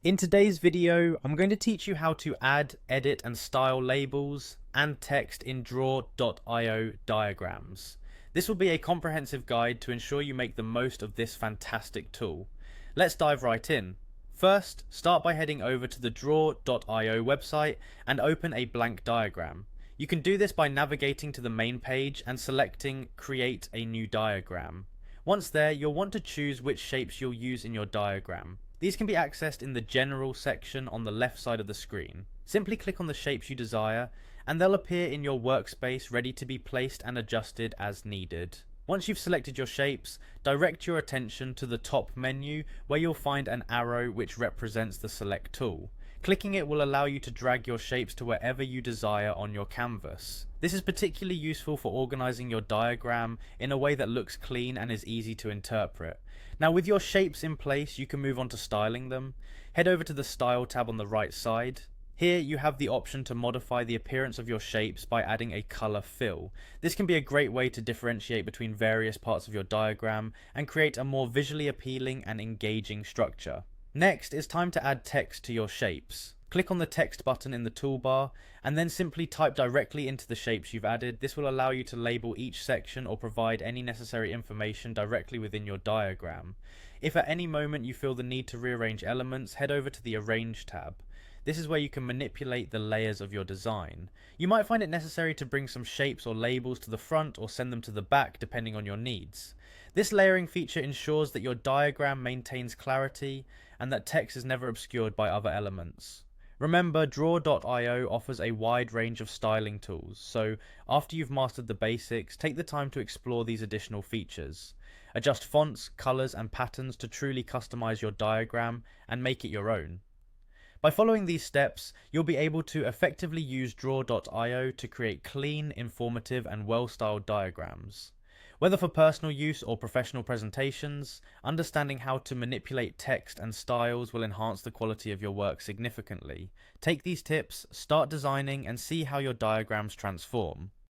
In today's video, I'm going to teach you how to add, edit and style labels and text in draw.io diagrams. This will be a comprehensive guide to ensure you make the most of this fantastic tool. Let's dive right in. First, start by heading over to the draw.io website and open a blank diagram. You can do this by navigating to the main page and selecting Create a new diagram. Once there, you'll want to choose which shapes you'll use in your diagram. These can be accessed in the General section on the left side of the screen. Simply click on the shapes you desire, and they'll appear in your workspace ready to be placed and adjusted as needed. Once you've selected your shapes, direct your attention to the top menu where you'll find an arrow which represents the Select tool. Clicking it will allow you to drag your shapes to wherever you desire on your canvas. This is particularly useful for organizing your diagram in a way that looks clean and is easy to interpret. Now, with your shapes in place, you can move on to styling them. Head over to the Style tab on the right side. Here you have the option to modify the appearance of your shapes by adding a color fill. This can be a great way to differentiate between various parts of your diagram and create a more visually appealing and engaging structure. Next, it's time to add text to your shapes. Click on the text button in the toolbar and then simply type directly into the shapes you've added. This will allow you to label each section or provide any necessary information directly within your diagram. If at any moment you feel the need to rearrange elements, head over to the Arrange tab. This is where you can manipulate the layers of your design. You might find it necessary to bring some shapes or labels to the front or send them to the back depending on your needs. This layering feature ensures that your diagram maintains clarity and that text is never obscured by other elements. Remember, draw.io offers a wide range of styling tools, so after you've mastered the basics, take the time to explore these additional features. Adjust fonts, colors and patterns to truly customize your diagram and make it your own. By following these steps, you'll be able to effectively use draw.io to create clean, informative and well-styled diagrams. Whether for personal use or professional presentations, understanding how to manipulate text and styles will enhance the quality of your work significantly. Take these tips, start designing and see how your diagrams transform.